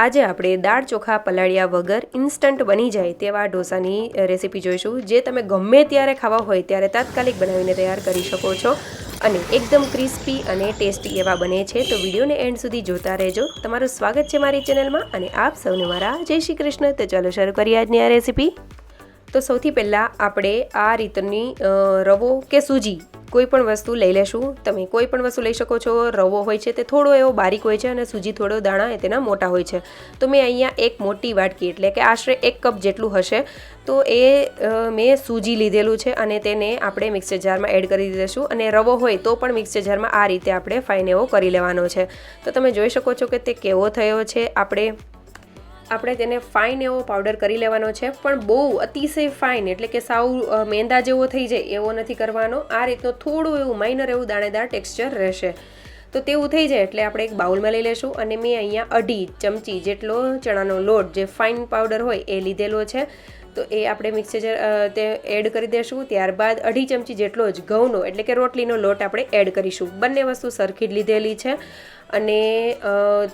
આજે આપણે દાળ ચોખા પલાળ્યા વગર ઇન્સ્ટન્ટ બની જાય તેવા ઢોસાની રેસીપી જોઈશું, જે તમે ગમે ત્યારે ખાવા હોય ત્યારે તાત્કાલિક બનાવીને તૈયાર કરી શકો છો અને એકદમ ક્રિસ્પી અને ટેસ્ટી એવા બને છે. તો વિડીયોને એન્ડ સુધી જોતા રહેજો. તમારું સ્વાગત છે મારી ચેનલમાં અને આપ સૌને મારા જય શ્રી કૃષ્ણ. તો ચાલો શરૂ કરીએ આજની આ રેસીપી. તો સૌથી પહેલાં આપણે આ રીતની રવો કે સૂજી કોઈ પણ વસ્તુ લઈ લેશું. તમે કોઈ પણ વસ્તુ લઈ શકો છો. રવો હોય છે તે થોડો એવો બારીક હોય છે અને સૂજી થોડો દાણા તેના મોટા હોય છે. તો મેં અહીંયા એક મોટી વાટકી એટલે કે આશરે 1 કપ જેટલું હશે તો એ મેં સૂજી લીધેલું છે અને તેને આપણે મિક્સર જારમાં એડ કરી દઈશું. અને રવો હોય તો પણ મિક્સર જારમાં આ રીતે આપણે ફાઇન એવો કરી લેવાનો છે. તો તમે જોઈ શકો છો કે તે કેવો થયો છે. આપણે તેને ફાઇન એવો પાવડર કરી લેવાનો છે, પણ બહુ અતિશય ફાઇન એટલે કે સાવ મેંદા જેવો થઈ જાય એવો નથી કરવાનો. આ રીતનું થોડું એવું માઇનર એવું દાણેદાર ટેક્સચર રહેશે. તો તેવું થઈ જાય એટલે આપણે એક બાઉલમાં લઈ લઈશું અને મેં અહીંયા 2.5 ચમચી જેટલો ચણાનો લોટ જે ફાઇન પાવડર હોય એ લીધેલો છે. તો એ આપણે મિક્સર તે એડ કરી દઈશું. ત્યારબાદ 2.5 ચમચી જેટલો જ ઘઉંનો એટલે કે રોટલીનો લોટ આપણે એડ કરીશું. બંને વસ્તુ સરખી જ લીધેલી છે અને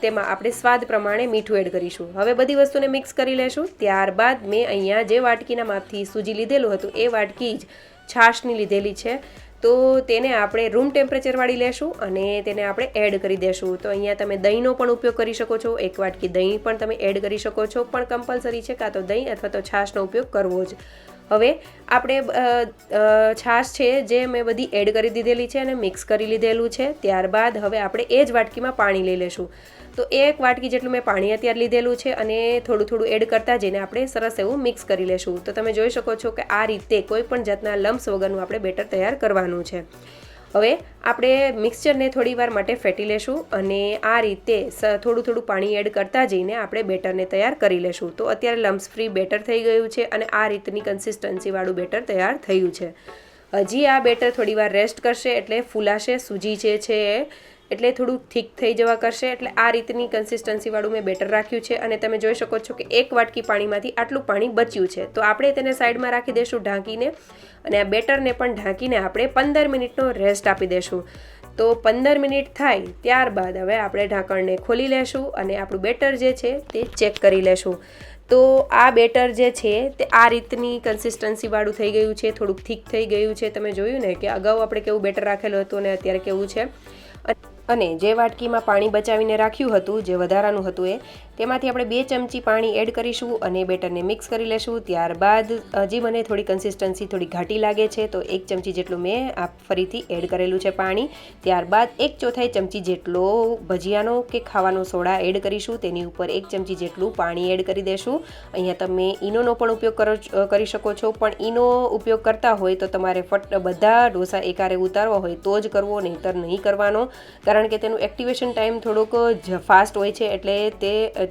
તેમાં આપણે સ્વાદ પ્રમાણે મીઠું એડ કરીશું. હવે બધી વસ્તુને મિક્સ કરી લેશું. ત્યારબાદ મેં અહીંયા જે વાટકીના માપથી સૂજી લીધેલું હતું એ વાટકી જ છાશની લીધેલી છે. તો તેને આપણે રૂમ ટેમ્પરેચરવાળી લેશું અને તેને આપણે એડ કરી દેશું. તો અહીંયા તમે દહીંનો પણ ઉપયોગ કરી શકો છો. 1 વાટકી દહીં પણ તમે એડ કરી શકો છો, પણ કમ્પલસરી છે કાં તો દહીં અથવા તો છાશનો ઉપયોગ કરવો જ. હવે આપણે છાશ છે જે મેં બધી એડ કરી દીધેલી છે અને મિક્સ કરી લીધેલું છે. ત્યારબાદ હવે આપણે એ જ વાટકીમાં પાણી લઈ લેશું. તો 1 વાટકી જેટલું મેં પાણી અત્યારે લીધેલું છે અને થોડું થોડું એડ કરતા જઈને આપણે સરસ એવું મિક્સ કરી લેશું. તો તમે જોઈ શકો છો કે આ રીતે કોઈ પણ જાતના લમ્સ વગરનું આપણે બેટર તૈયાર કરવાનું છે. હવે આપણે મિક્સચરને થોડી વાર માટે ફેટી લેશું અને આ રીતે થોડું થોડું પાણી એડ કરતા જઈને આપણે બેટરને તૈયાર કરી લેશું. તો અત્યારે લમ્સ ફ્રી બેટર થઈ ગયું છે અને આ રીતની કન્સિસ્ટન્સીવાળું બેટર તૈયાર થયું છે. હજી આ બેટર થોડી વાર રેસ્ટ કરશે એટલે ફૂલાશે. સૂજી જે છે એટલે થોડું થીક થઈ જવા કરશે. એટલે આ રીતની કન્સિસ્ટન્સીવાળું મેં બેટર રાખ્યું છે અને તમે જોઈ શકો છો કે 1 વાટકી પાણીમાંથી આટલું પાણી બચ્યું છે. તો આપણે તેને સાઈડમાં રાખી દઈશું ઢાંકીને અને આ બેટરને પણ ઢાંકીને આપણે 15 મિનિટનો રેસ્ટ આપી દઈશું. તો 15 મિનિટ થાય ત્યારબાદ હવે આપણે ઢાંકણને ખોલી લેશું અને આપણું બેટર જે છે તે ચેક કરી લેશું. તો આ બેટર જે છે તે આ રીતની કન્સિસ્ટન્સીવાળું થઈ ગયું છે, થોડુંક થીક થઈ ગયું છે. તમે જોયું ને કે અગાઉ આપણે કેવું બેટર રાખેલું હતું અને અત્યારે કેવું છે. અને જે વાટકીમાં પાણી બચાવીને રાખ્યું હતું, જે વધારાનું હતું તેમાંથી આપણે 2 ચમચી પાણી એડ કરીશું અને બેટરને મિક્સ કરી લેશું. ત્યારબાદ હજી મને થોડી કન્સિસ્ટન્સી થોડી ઘાટી લાગે છે તો 1 ચમચી જેટલું મેં ફરીથી એડ કરેલું છે પાણી. ત્યારબાદ 1/4 ચમચી જેટલો ભજીયાનો કે ખાવાનો સોડા એડ કરીશું. તેની ઉપર 1 ચમચી જેટલું પાણી એડ કરી દેશું. અહીંયા તમે ઈનોનો પણ ઉપયોગ કરી શકો છો, પણ ઈનો ઉપયોગ કરતા હોય તો તમારે બધા ઢોસા એકારે ઉતારવા હોય તો જ કરવો, નહીંતર નહીં કરવાનો. કારણ કે તેનું એક્ટિવેશન ટાઈમ થોડોક ફાસ્ટ હોય છે એટલે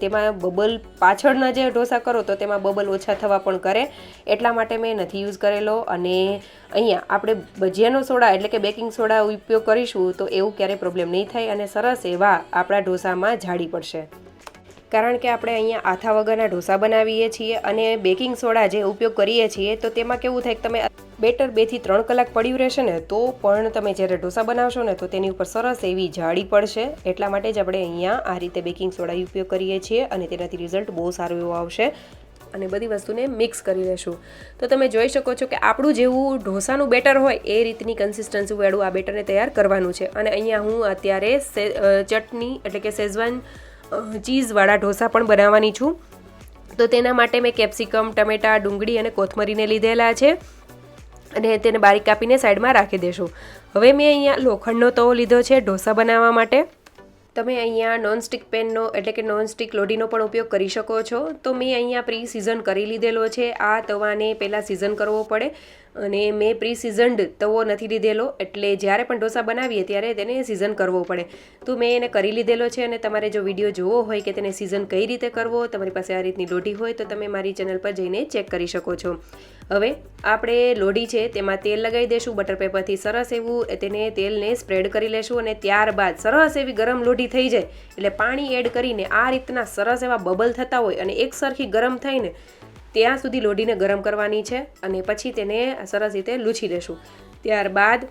તેમાં બબલ પાછળના જે ઢોસા કરો તો તેમાં બબલ ઓછા થવા પણ કરે. એટલા માટે મેં નથી યુઝ કરેલો. અને અહીંયા આપણે ભજીયાનો સોડા એટલે કે બેકિંગ સોડા ઉપયોગ કરીશું તો એવું ક્યારેય પ્રોબ્લેમ નહીં થાય અને સરસ એવા આપણા ઢોસામાં જાડી પડશે. કારણ કે આપણે અહીંયા આથા વગરના ઢોસા બનાવીએ છીએ અને બેકિંગ સોડા જે ઉપયોગ કરીએ છીએ તો તેમાં કેવું થાય કે તમે બેટર 2 થી 3 કલાક પડ્યું રહેશે ને તો પણ તમે જ્યારે ઢોસા બનાવશો ને તો તેની ઉપર સરસ એવી જાળી પડશે. એટલા માટે જ આપણે અહીંયા આ રીતે બેકિંગ સોડા ઉપયોગ કરીએ છીએ અને તેનાથી રિઝલ્ટ બહુ સારું એવું આવશે. અને બધી વસ્તુને મિક્સ કરી લેશું. તો તમે જોઈ શકો છો કે આપણું જેવું ઢોસાનું બેટર હોય એ રીતની કન્સિસ્ટન્સીવાળું આ બેટરને તૈયાર કરવાનું છે. અને અહીંયા હું અત્યારે ચટણી એટલે કે શેઝવાન ચીઝવાળા ઢોસા પણ બનાવવાની છું. તો તેના માટે મેં કેપ્સિકમ, ટમેટાં, ડુંગળી અને કોથમરીને લીધેલા છે અને તેને બારીક કાપીને સાઈડમાં રાખી દેશું. હવે મેં અહીંયા લોખંડનો તવો લીધો છે ઢોસા બનાવવા માટે. તમે અહીંયા નોનસ્ટિક પેનનો એટલે કે નોનસ્ટિક લોઢીનો પણ ઉપયોગ કરી શકો છો. તો મેં અહીંયા પ્રી સિઝન કરી લીધેલો છે. આ તવાને પહેલાં સિઝન કરવો પડે અને મેં પ્રી સિઝન્ડ તવો નથી લીધેલો એટલે જ્યારે પણ ઢોસા બનાવીએ ત્યારે તેને સિઝન કરવો પડે. તો મેં એને કરી લીધેલો છે અને તમારે જો વિડીયો જોવો હોય કે તેને સિઝન કઈ રીતે કરવો, તમારી પાસે આ રીતની લોઢી હોય તો તમે મારી ચેનલ પર જઈને ચેક કરી શકો છો. હવે આપણે લોઢી છે તેમાં તેલ લગાવી દઈશું બટર પેપરથી. સરસ એવું તેને તેલને સ્પ્રેડ કરી લેશું અને ત્યારબાદ સરસ એવી ગરમ લોઢી થઈ જાય એટલે પાણી એડ કરીને આ રીતના સરસ એવા બબલ થતા હોય અને એકસરખી ગરમ થઈને ત્યાં સુધી લોઢીને ગરમ કરવાની છે અને પછી તેને સરસ રીતે લૂછી લેશું. ત્યારબાદ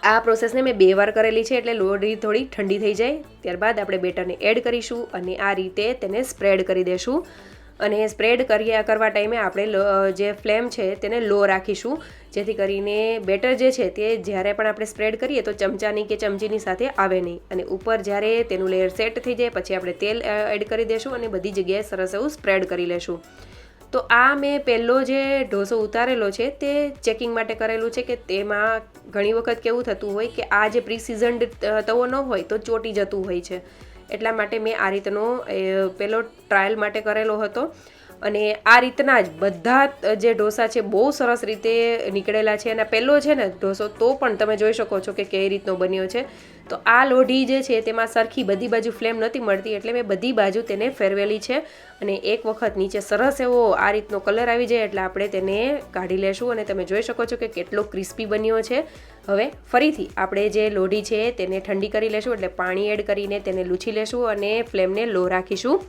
આ પ્રોસેસને મેં 2 વાર કરેલી છે, એટલે લોઢી થોડી ઠંડી થઈ જાય ત્યારબાદ આપણે બેટરને એડ કરીશું અને આ રીતે તેને સ્પ્રેડ કરી દઈશું. અને સ્પ્રેડ કરવા ટાઈમે આપણે જે ફ્લેમ છે તેને લો રાખીશું, જેથી કરીને બેટર જે છે તે જ્યારે પણ આપણે સ્પ્રેડ કરીએ તો ચમચાની કે ચમચીની સાથે આવે નહીં. અને ઉપર જ્યારે તેનું લેયર સેટ થઈ જાય પછી આપણે તેલ એડ કરી દઈશું અને બધી જગ્યાએ સરસ એવું સ્પ્રેડ કરી લેશું. તો આ મેં પહેલો જે ઢોસો ઉતારેલો છે તે ચેકિંગ માટે કરેલું છે કે તેમાં ઘણી વખત કેવું થતું હોય કે આ જે પ્રી સિઝન્ડ તવો ન હોય તો ચોટી જતું હોય છે. એટલા માટે મેં આ રીતનો પહેલો ટ્રાયલ માટે કરેલો હતો. અને આ રીતના જ બધા જે ઢોસા છે બહુ સરસ રીતે નીકળેલા છે. અને પહેલો છે ને ઢોસો તો પણ તમે જોઈ શકો છો કે કઈ રીતનો બન્યો છે. તો આ લોઢી જે છે તેમાં સરખી બધી બાજુ ફ્લેમ નથી મળતી, એટલે મેં બધી બાજુ તેને ફેરવેલી છે. અને એક વખત નીચે સરસ એવો આ રીતનો કલર આવી જાય એટલે આપણે તેને કાઢી લેશું. અને તમે જોઈ શકો છો કે કેટલો ક્રિસ્પી બન્યો છે. હવે ફરીથી આપણે જે લોઢી છે તેને ઠંડી કરી લેશું, એટલે પાણી એડ કરીને તેને લૂછી લેશું અને ફ્લેમને લો રાખીશું.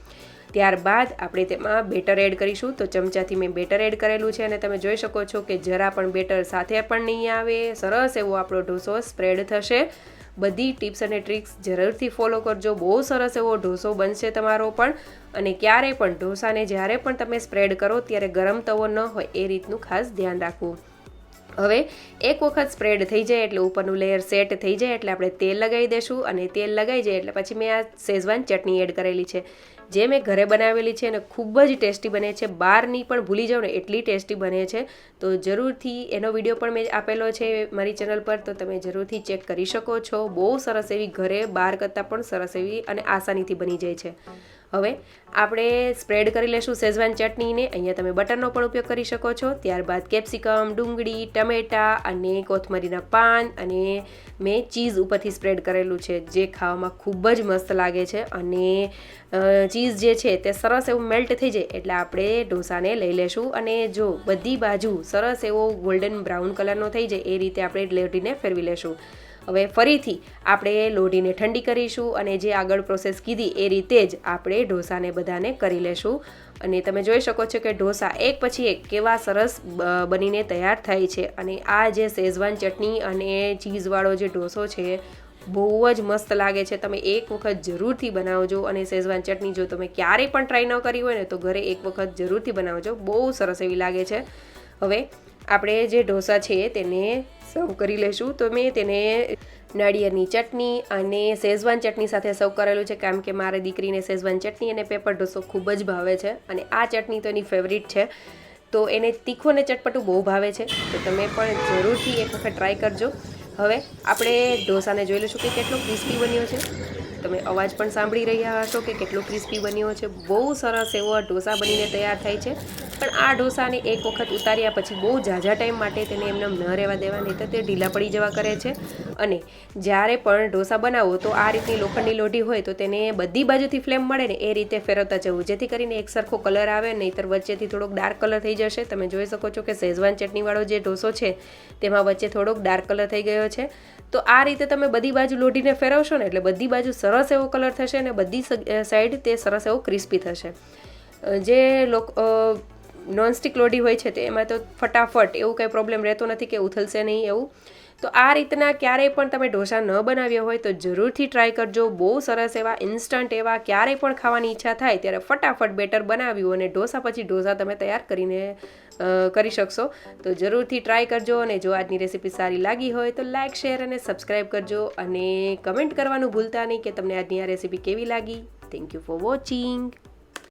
ત્યારબાદ આપણે તેમાં બેટર એડ કરીશું. તો ચમચાથી મેં બેટર એડ કરેલું છે અને તમે જોઈ શકો છો કે જરા પણ બેટર સાથે પણ નહીં આવે. સરસ એવો આપણો ઢોસો સ્પ્રેડ થશે. બધી ટિપ્સ અને ટ્રિક્સ જરૂરથી ફોલો કરજો. બહુ સરસ એવો ઢોસો બનશે તમારો પણ. અને ક્યારેય પણ ઢોસાને જ્યારે પણ તમે સ્પ્રેડ કરો ત્યારે ગરમ તવો ન હોય એ રીતનું ખાસ ધ્યાન રાખવું. હવે એક વખત સ્પ્રેડ થઈ જાય એટલે ઉપરનું લેયર સેટ થઈ જાય એટલે આપણે તેલ લગાવી દઈશું. અને તેલ લગાવી જાય એટલે પછી મેં આ શેઝવાન ચટણી એડ કરેલી છે, જે મેં ઘરે બનાવેલી છે અને ખૂબ જ ટેસ્ટી બને છે. બહારની પણ ભૂલી જાઓ ને એટલી ટેસ્ટી બને છે. તો જરૂરથી એનો વિડીયો પણ મેં આપેલો છે મારી ચેનલ પર, તો તમે જરૂરથી ચેક કરી શકો છો. બહુ સરસ એવી ઘરે બહાર કરતાં પણ સરસ એવી અને આસાનીથી બની જાય છે. હવે આપણે સ્પ્રેડ કરી લેશું શેઝવાન ચટણીને. અહીંયા તમે બટરનો પણ ઉપયોગ કરી શકો છો. ત્યારબાદ કેપ્સિકમ, ડુંગળી, ટમેટા અને કોથમરીના પાન અને મેં ચીઝ ઉપરથી સ્પ્રેડ કરેલું છે, જે ખાવામાં ખૂબ જ મસ્ત લાગે છે. અને ચીઝ જે છે તે સરસ એવું મેલ્ટ થઈ જાય એટલે આપણે ઢોસાને લઈ લેશું. અને જો બધી બાજુ સરસ એવો ગોલ્ડન બ્રાઉન કલરનો થઈ જાય એ રીતે આપણે લોઢીને ફેરવી લેશું. હવે ફરીથી આપણે લોઢીને ઠંડી કરીશું અને જે આગળ પ્રોસેસ કીધી એ રીતે જ આપણે ઢોસાને બધાને કરી લેશું. અને તમે જોઈ શકો છો કે ઢોસા એક પછી એક કેવા સરસ બનીને તૈયાર થાય છે. અને આ જે શેઝવાન ચટણી અને ચીઝવાળો જે ઢોસો છે બહુ જ મસ્ત લાગે છે. તમે એક વખત જરૂરથી બનાવજો. અને શેઝવાન ચટણી જો તમે ક્યારેય પણ ટ્રાય ન કરી હોય ને તો ઘરે એક વખત જરૂરથી બનાવજો. બહુ સરસ એવી લાગે છે. હવે આપણે જે ઢોસા છે તેને સર્વ કરી લેશું. તો મેં તેને નાળિયેરની ચટણી અને શેઝવાન ચટણી સાથે સર્વ કરેલું છે, કારણ કે મારી દીકરીને શેઝવાન ચટણી અને પેપર ઢોસો ખૂબ જ ભાવે છે. અને આ ચટણી તો એની ફેવરિટ છે, તો એને તીખું અને ચટપટું બહુ ભાવે છે. તો તમે પણ જરૂરથી એક વખત ટ્રાય કરજો. હવે આપણે ઢોસાને જોઈ લઈશું કે કેટલો ક્રિસ્પી બન્યો છે. તમે અવાજ પણ સાંભળી રહ્યા હશો કે કેટલો ક્રિસ્પી બન્યો છે. બહુ સરસ એવો ઢોસા બનીને તૈયાર થાય છે. પણ આ ઢોસાને એક વખત ઉતાર્યા પછી બહુ ઝાઝા ટાઈમ માટે તેને એમને ન રહેવા દેવા, નહીં તો તે ઢીલા પડી જવા કરે છે. અને જ્યારે પણ ઢોસા બનાવો તો આ રીતની લોખંડી લોઢી હોય તો તેને બધી બાજુથી ફ્લેમ મળે ને એ રીતે ફેરવતા જવું, જેથી કરીને એક સરખો કલર આવે. નહીંતર વચ્ચેથી થોડોક ડાર્ક કલર થઈ જશે. તમે જોઈ શકો છો કે શેઝવાન ચટણીવાળો જે ઢોસો છે તેમાં વચ્ચે થોડોક ડાર્ક કલર થઈ ગયો છે. તો આ રીતે તમે બધી બાજુ લોઢીને ફેરવશો ને એટલે બધી બાજુ સરસ એવો કલર થશે અને બધી સાઈડ તે સરસ એવો ક્રિસ્પી થશે. જે નોનસ્ટિક લોઢી હોય છે તે એમાં તો ફટાફટ એવું કંઈ પ્રોબ્લેમ રહેતો નથી કે ઉથલશે નહીં એવું. તો આ રીતના ક્યારેય પણ તમે ઢોસા ન બનાવ્યા હોય તો જરૂરથી ટ્રાય કરજો. બહુ સરસ એવા ઇન્સ્ટન્ટ એવા ક્યારેય પણ ખાવાની ઈચ્છા થાય ત્યારે ફટાફટ બેટર બનાવ્યું અને ઢોસા પછી ઢોસા તમે તૈયાર કરીને કરી શકશો. તો જરૂરથી ટ્રાય કરજો. અને જો આજની રેસીપી સારી લાગી હોય તો લાઇક, શેર અને સબસ્ક્રાઈબ કરજો. અને કમેન્ટ કરવાનું ભૂલતા નહીં કે તમને આજની આ રેસીપી કેવી લાગી. Thank you for watching.